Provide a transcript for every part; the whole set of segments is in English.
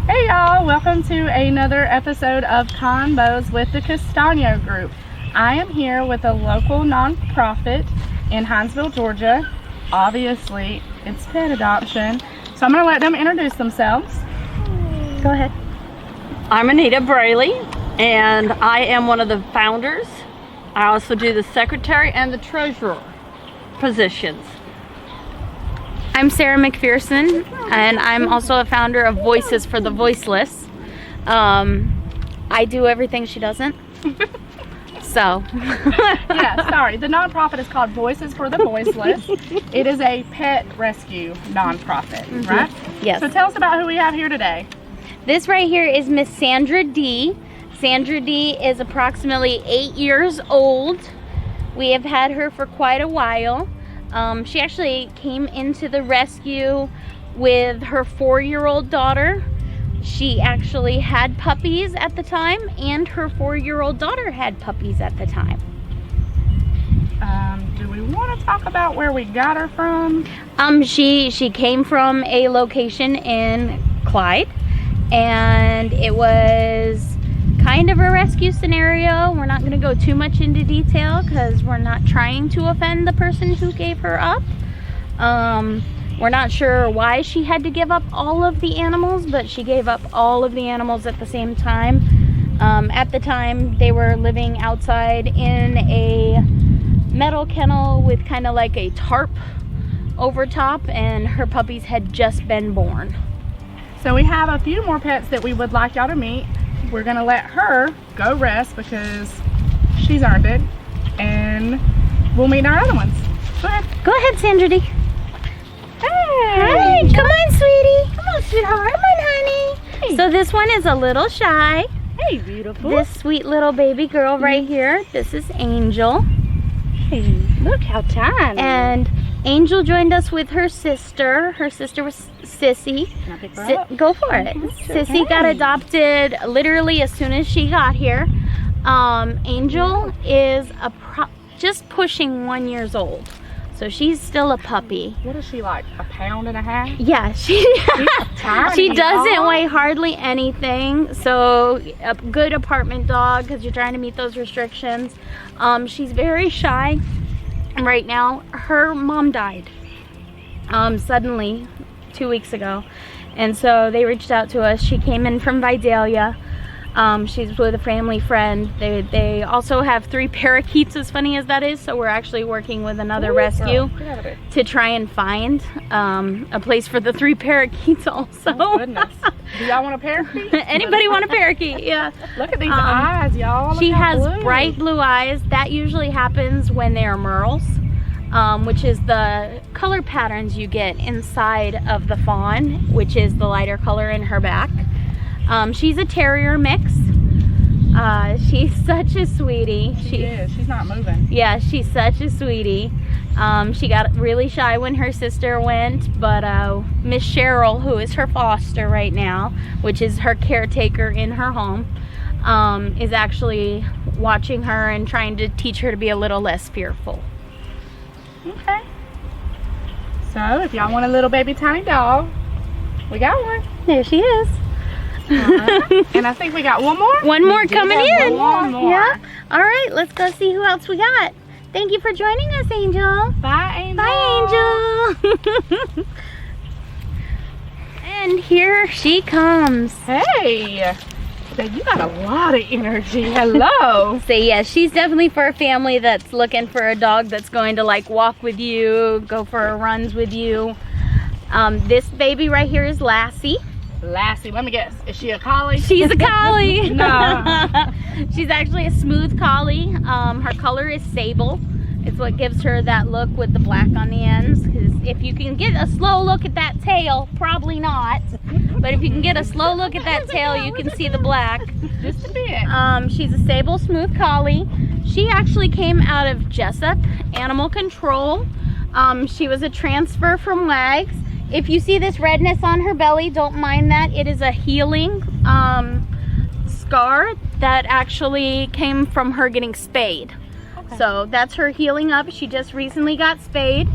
Hey y'all, welcome to another episode of Convos with the Castaño Group. I am here with a local nonprofit in Hinesville, Georgia. Obviously, it's pet adoption, so I'm going to let them introduce themselves. Go ahead. I'm Anita Braley, and I am one of the founders. I also do the secretary and the treasurer positions. I'm Sarah McPherson, and I'm also a founder of Voices for the Voiceless. I do everything she doesn't. So. Yeah, sorry. The nonprofit is called Voices for the Voiceless. It is a pet rescue nonprofit, right? Yes. So tell us about who we have here today. This right here is Miss Sandra D. Sandra D is approximately 8 years old. We have had her for quite a while. She actually came into the rescue with her 4-year-old daughter. She actually had puppies at the time, and her 4-year-old daughter had puppies at the time. Do we want to talk about where we got her from? She came from a location in Clyde, and it was kind of a rescue scenario. We're not going to go too much into detail because we're not trying to offend the person who gave her up. We're not sure why she had to give up all of the animals, but she gave up all of the animals at the same time. At the time, they were living outside in a metal kennel with kind of like a tarp over top, and her puppies had just been born. So we have a few more pets that we would like y'all to meet. We're gonna let her go rest because she's earned it, and we'll meet our other ones. Go ahead. Go ahead, Sandra D. Hey! Hi, come on, sweetie. Come on, sweetheart. Come on, honey. Hey. So this one is a little shy. Hey, beautiful. This sweet little baby girl right here, this is Angel. Hey, look how tiny. And Angel joined us with her sister. Her sister was Sissy. Can I pick her up? Go for it. Sissy got adopted literally as soon as she got here. Angel is just pushing 1 year old. So she's still a puppy. What is she, like a pound and a half? Yeah, she doesn't weigh hardly anything. So a good apartment dog because you're trying to meet those restrictions. She's very shy right now. Her mom died suddenly 2 weeks ago, and so they reached out to us. She came in from Vidalia. She's with a family friend. They also have 3 parakeets, as funny as that is, so we're actually working with another rescue to try and find a place for the 3 parakeets also. Oh, goodness. Do y'all want a parakeet? Anybody want a parakeet? Yeah. Look at these eyes, y'all. She has bright blue eyes. That usually happens when they are merles, which is the color patterns you get inside of the fawn, which is the lighter color in her back. She's a terrier mix. She's such a sweetie. She is. She's not moving. Yeah, she's such a sweetie. She got really shy when her sister went, but Miss Cheryl, who is her foster right now, which is her caretaker in her home, is actually watching her and trying to teach her to be a little less fearful. Okay. So if y'all want a little baby tiny dog, we got one. There she is. And I think we got one more. One more coming in. One more. Yeah. All right, let's go see who else we got. Thank you for joining us, Angel. Bye, Angel. Bye, Angel. And here she comes. Hey. So you got a lot of energy. Hello. So yeah, she's definitely for a family that's looking for a dog that's going to like walk with you, go for runs with you. This baby right here is Lassie. Lassie, let me guess. Is she a collie? She's a collie. No. She's actually a smooth collie. Her color is sable. It's what gives her that look with the black on the ends. Because if you can get a slow look at that tail, probably not. But if you can get a slow look at that tail, you can see the black. Just a bit. She's a sable smooth collie. She actually came out of Jessup Animal Control. She was a transfer from Wags. If you see this redness on her belly, don't mind that. It is a healing scar that actually came from her getting spayed. So that's her healing up. She just recently got spayed.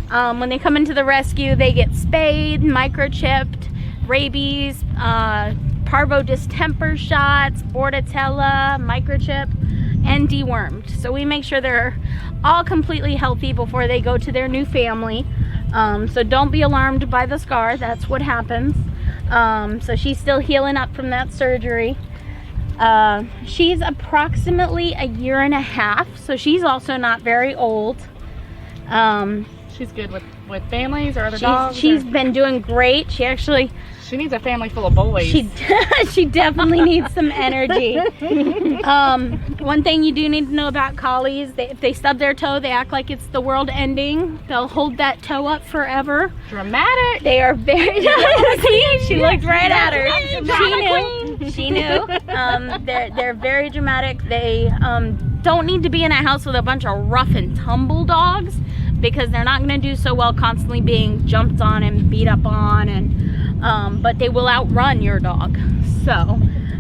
When they come into the rescue, they get spayed, microchipped, rabies, parvo distemper shots, bordetella, microchip, and dewormed. So we make sure they're all completely healthy before they go to their new family. So don't be alarmed by the scar. That's what happens. So she's still healing up from that surgery. She's approximately 1.5 years, so she's also not very old. She's good with families or other dogs? She's been doing great. She needs a family full of boys. She definitely needs some energy. One thing you do need to know about collies, if they stub their toe, they act like it's the world ending. They'll hold that toe up forever. Dramatic. They are very See, she looked right at her. She knew. They're very dramatic. They don't need to be in a house with a bunch of rough and tumble dogs, because they're not going to do so well constantly being jumped on and beat up on, and but they will outrun your dog. So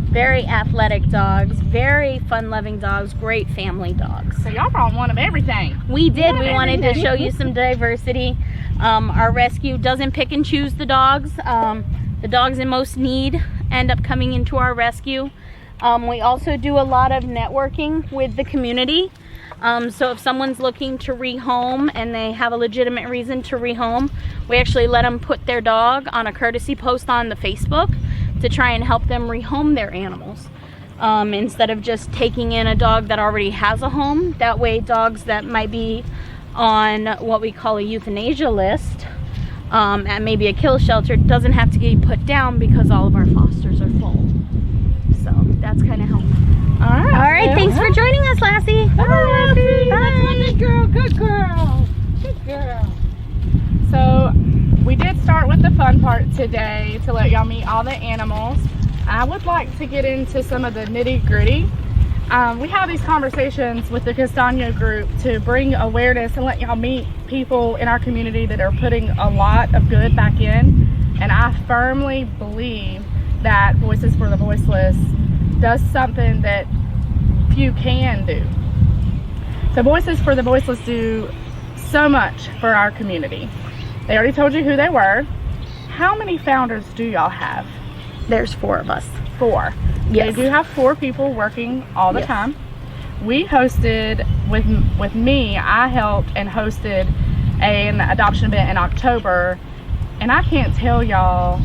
very athletic dogs, very fun-loving dogs, great family dogs. So y'all brought one of everything. We did. We wanted to show you some diversity. Our rescue doesn't pick and choose the dogs. The dogs in most need end up coming into our rescue. We also do a lot of networking with the community. So if someone's looking to rehome and they have a legitimate reason to rehome, we actually let them put their dog on a courtesy post on the Facebook to try and help them rehome their animals. Instead of just taking in a dog that already has a home. That way dogs that might be on what we call a euthanasia list at maybe a kill shelter doesn't have to get put down because all of our fosters are full. So that's kind of helpful. All right, thanks for joining us, Lassie. Bye, Lassie. That's good girl, good girl, good girl. So we did start with the fun part today to let y'all meet all the animals. I would like to get into some of the nitty gritty. We have these conversations with the Castaño Group to bring awareness and let y'all meet people in our community that are putting a lot of good back in. And I firmly believe that Voices for the Voiceless does something that few can do. So Voices for the Voiceless do so much for our community. They already told you who they were. How many founders do y'all have? There's 4 of us. 4. Yes. They do have 4 people working all the time. We hosted, with me, I helped and hosted an adoption event in October, and I can't tell y'all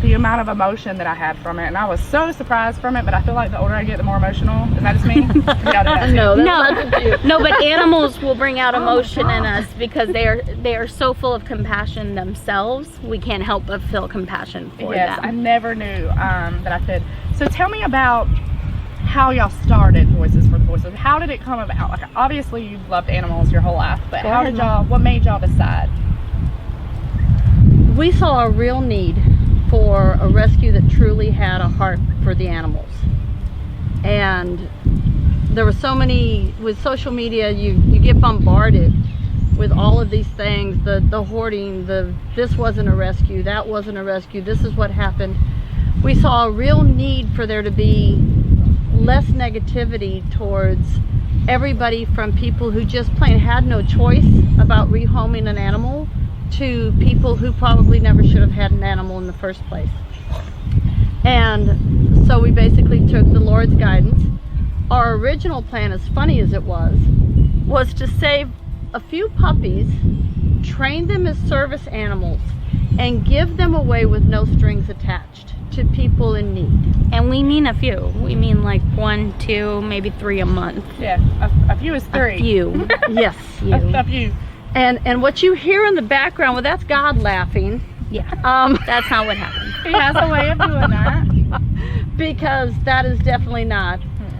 the amount of emotion that I had from it, and I was so surprised from it. But I feel like the older I get, the more emotional. Is that just me? No, but animals will bring out emotion in us because they are so full of compassion themselves. We can't help but feel compassion for them. I never knew that I could. So tell me about how y'all started Voices for the Voices. How did it come about? Like, obviously you've loved animals your whole life, but what made y'all decide? We saw a real need for a rescue that truly had a heart for the animals. And there were so many, with social media, you get bombarded with all of these things, the hoarding, this wasn't a rescue, that wasn't a rescue, this is what happened. We saw a real need for there to be less negativity towards everybody, from people who just plain had no choice about rehoming an animal to people who probably never should have had an animal in the first place. And so we basically took the Lord's guidance. Our original plan, as funny as it was to save a few puppies, train them as service animals, and give them away with no strings attached to people in need. And we mean a few. We mean like 1, 2, maybe 3 a month. Yeah, a few is 3. A few. Yes. A few. And what you hear in the background, well, that's God laughing. Yeah. That's not what happened. He has a way of doing that. Because that is definitely not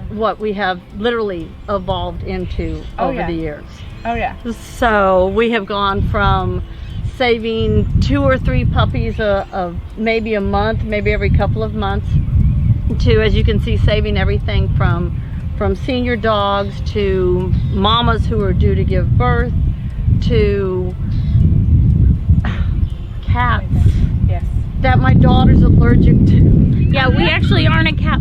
what we have literally evolved into over the years. Oh yeah. So we have gone from saving 2 or 3 puppies maybe a month, maybe every couple of months, to, as you can see, saving everything from senior dogs to mamas who are due to give birth, to cats, Yes. that my daughter's allergic to. Yeah, we actually aren't a cat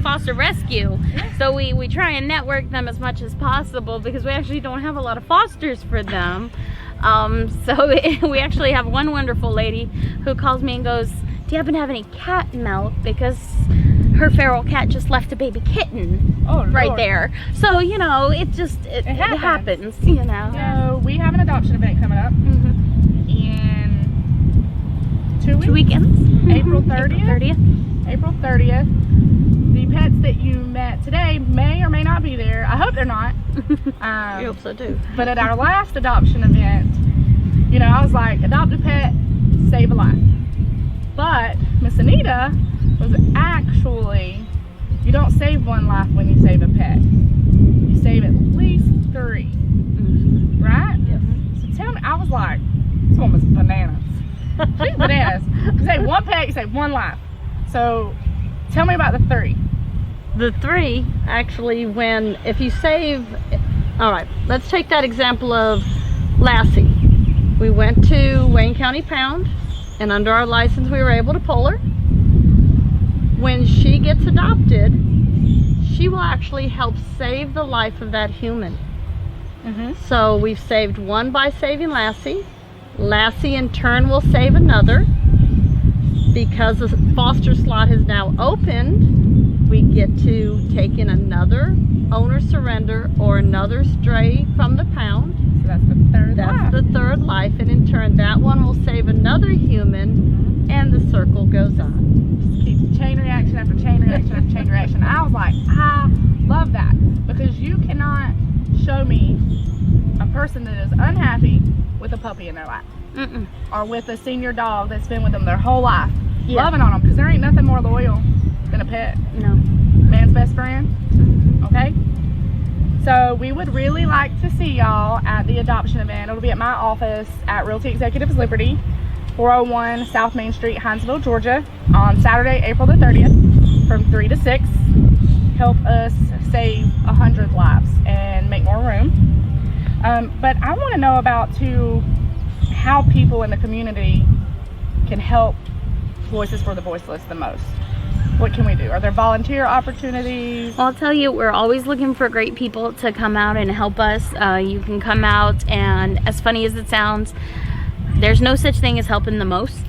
foster rescue, so we try and network them as much as possible because we actually don't have a lot of fosters for them. We actually have one wonderful lady who calls me and goes, "Do you happen to have any cat milk? Because her feral cat just left a baby kitten right there." So, you know, it happens, you know. So we have an adoption event coming up in 2 weeks. 2 weekends. April 30th. April 30th. April 30th. The pets that you met today may or may not be there. I hope they're not. I hope so too. But at our last adoption event, you know, I was like, adopt a pet, save a life. But Miss Anita was actually, you don't save one life when you save a pet. You save at least 3. Right? Yes. So tell me, I was like, this woman's bananas. She's bananas. You save one pet, you save one life. So tell me about the 3. The 3, actually, if you save, all right, let's take that example of Lassie. We went to Wayne County Pound, and under our license we were able to pull her. When she gets adopted, she will actually help save the life of that human. So we've saved one by saving Lassie. Lassie in turn will save another. Because the foster slot has now opened, we get to take in another owner surrender or another stray from the pound. So that's the 3rd life. That's the 3rd life, and in turn that one will save another human, and the circle goes on. Just keeps chain reaction after chain reaction after chain reaction. I was like, I love that, because you cannot show me a person that is unhappy with a puppy in their lap. Or with a senior dog that's been with them their whole life, loving on them, because there ain't nothing more loyal than a pet. No. Man's best friend. Okay? So we would really like to see y'all at the adoption event. It'll be at my office at Realty Executives Liberty, 401 South Main Street, Hinesville, Georgia, on Saturday, April the 30th, from 3 to 6. Help us save 100 lives and make more room. But I want to know about, too, how people in the community can help Voices for the Voiceless the most. What can we do? Are there volunteer opportunities? Well, I'll tell you, we're always looking for great people to come out and help us. You can come out, and as funny as it sounds, there's no such thing as helping the most.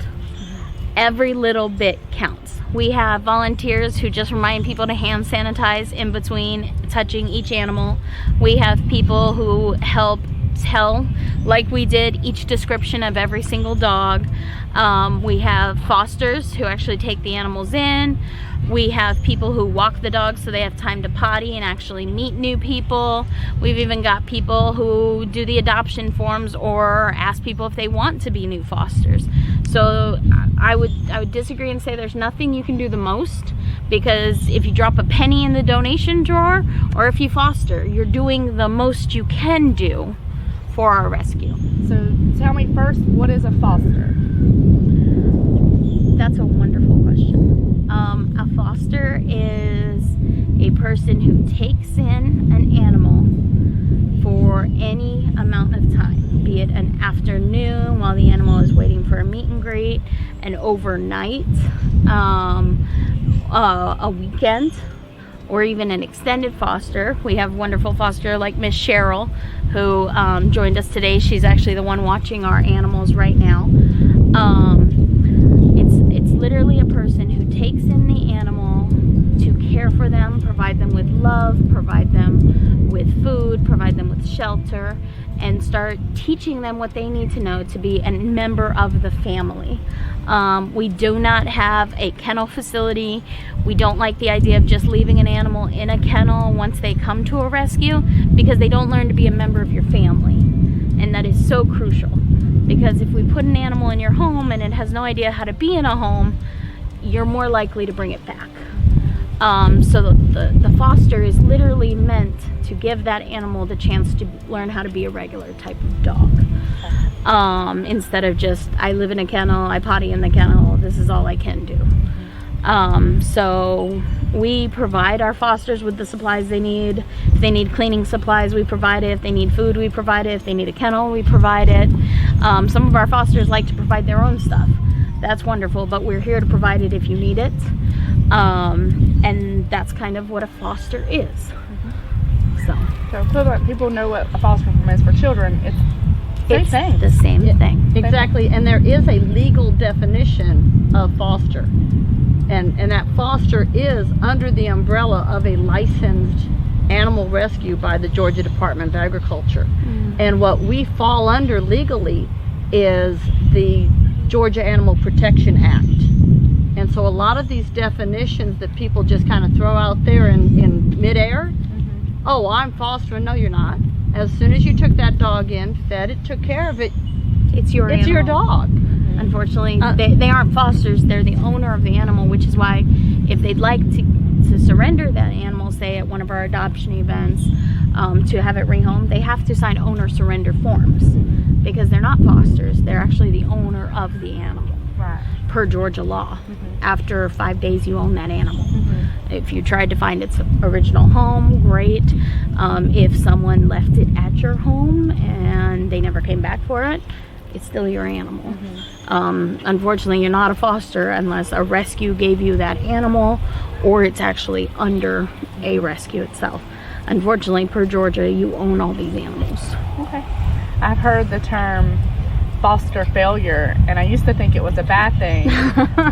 Every little bit counts. We have volunteers who just remind people to hand sanitize in between touching each animal. We have people who help tell, like we did, each description of every single dog. We have fosters who actually take the animals in. We have people who walk the dogs so they have time to potty and actually meet new people. We've even got people who do the adoption forms or ask people if they want to be new fosters. So I would disagree and say there's nothing you can do the most, because if you drop a penny in the donation drawer or if you foster, you're doing the most you can do for our rescue. So tell me first, what is a foster? That's a wonderful question. A foster is a person who takes in an animal for any amount of time, be it an afternoon while the animal is waiting for a meet and greet, an overnight, a weekend, or even an extended foster. We have wonderful foster like Miss Cheryl, who joined us today. She's actually the one watching our animals right now. It's literally a person who takes in the animal to care for them, provide them with love, provide them with food, provide them with shelter, and start teaching them what they need to know to be a member of the family. We do not have a kennel facility. We don't like the idea of just leaving an animal in a kennel once they come to a rescue, because they don't learn to be a member of your family. And that is so crucial, because if we put an animal in your home and it has no idea how to be in a home, you're more likely to bring it back. So the foster is literally meant to give that animal the chance to learn how to be a regular type of dog. Instead of just, I live in a kennel, I potty in the kennel, this is all I can do. So we provide our fosters with the supplies they need. If they need cleaning supplies, we provide it. If they need food, we provide it. If they need a kennel, we provide it. Some of our fosters like to provide their own stuff. that's wonderful, but we're here to provide it if you need it. And that's kind of what a foster is. So that people know what a foster home is for children, it's the same thing. Exactly, and there is a legal definition of foster. And that foster is under the umbrella of a licensed animal rescue by the Georgia Department of Agriculture. And what we fall under legally is the Georgia Animal Protection Act. And so a lot of these definitions that people just kind of throw out there in midair, oh, I'm fostering. No, you're not. As soon as you took that dog in, fed it, took care of it, it's your it's animal. your dog. Unfortunately, they aren't fosters. They're the owner of the animal, which is why if they'd like to surrender that animal, say at one of our adoption events, to have it rehomed, they have to sign owner surrender forms because they're not fosters. They're actually the owner of the animal. Right. Per Georgia law. After 5 days, you own that animal. If you tried to find its original home, great. If someone left it at your home and they never came back for it, it's still your animal. Unfortunately, you're not a foster unless a rescue gave you that animal or it's actually under a rescue itself. Unfortunately, per Georgia, you own all these animals. Okay. I've heard the term foster failure, and I used to think it was a bad thing,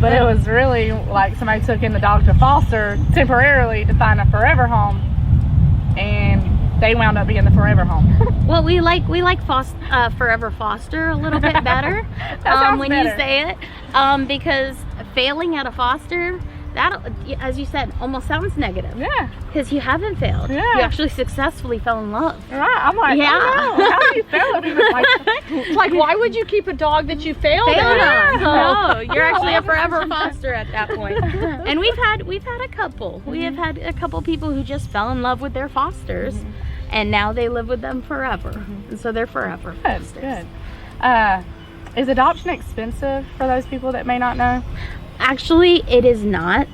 but it was really like somebody took in the dog to foster temporarily to find a forever home, and they wound up being the forever home. Well, we like forever foster a little bit better when better. you say it, because failing at a foster, that, as you said, almost sounds negative. Yeah. Because you haven't failed. Yeah. You actually successfully fell in love. Right. I'm like, Yeah. oh no, how do you fail? It's like, why would you keep a dog that you failed at? No, you're actually a forever foster at that point. And we've had a couple. We have had a couple people who just fell in love with their fosters, and now they live with them forever. And so they're forever fosters. Good. Is adoption expensive for those people that may not know? Actually, it is not.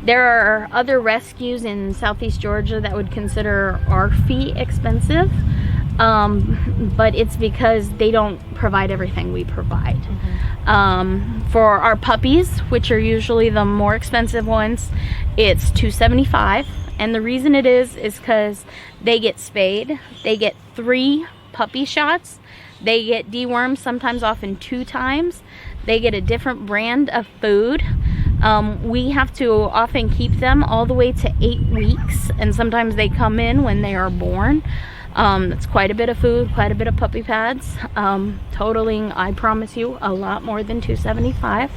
There are other rescues in Southeast Georgia that would consider our fee expensive, but it's because they don't provide everything we provide. For our puppies, which are usually the more expensive ones, it's $275, and the reason it is because they get spayed, they get 3 puppy shots, they get dewormed sometimes often 2 times. They get a different brand of food. We have to often keep them all the way to 8 weeks, and sometimes they come in when they are born. It's quite a bit of food, quite a bit of puppy pads, totaling, I promise you, a lot more than $275.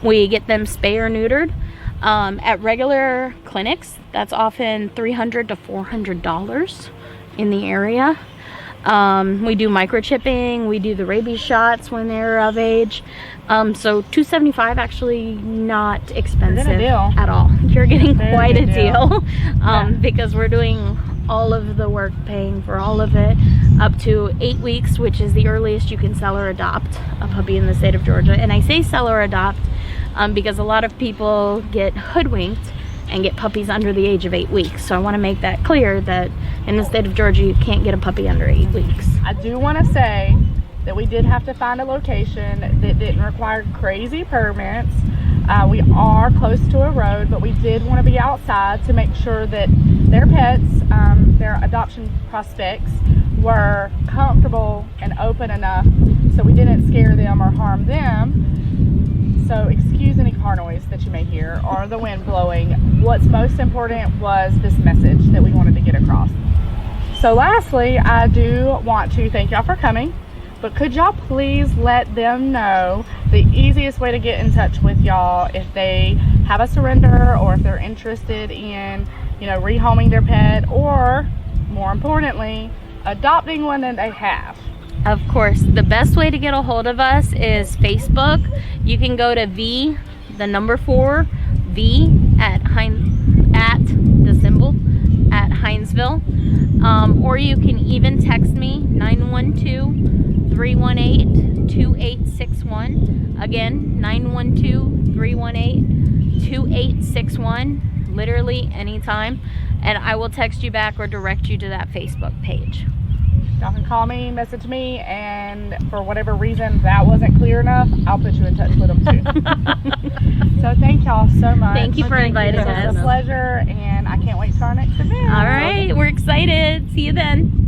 We get them spay or neutered. At regular clinics, that's often $300 to $400 in the area. We do microchipping, we do the rabies shots when they're of age. So $275 actually not expensive at all. You're getting quite a deal, because we're doing all of the work, paying for all of it, up to 8 weeks, which is the earliest you can sell or adopt a puppy in the state of Georgia. And I say sell or adopt because a lot of people get hoodwinked and get puppies under the age of 8 weeks. So I want to make that clear that in the state of Georgia, you can't get a puppy under 8 weeks. I do want to say that we did have to find a location that didn't require crazy permits. We are close to a road, but we did want to be outside to make sure that their pets, their adoption prospects, were comfortable and open enough so we didn't scare them or harm them. So excuse any car noise that you may hear or the wind blowing. What's most important was this message that we wanted to get across. So lastly, I do want to thank y'all for coming, but could y'all please let them know the easiest way to get in touch with y'all if they have a surrender or if they're interested in, rehoming their pet, or more importantly, adopting one that they have. Of course, the best way to get a hold of us is Facebook. You can go to @Hinesville, or you can even text me 912-318-2861. Again, 912-318-2861, literally anytime, and I will text you back or direct you to that Facebook page. Y'all can call me, message me, and for whatever reason that wasn't clear enough, I'll put you in touch with them too. So thank y'all so much. Thank you for inviting It was us. a pleasure, and I can't wait to our next event. All right, we're excited. See you then.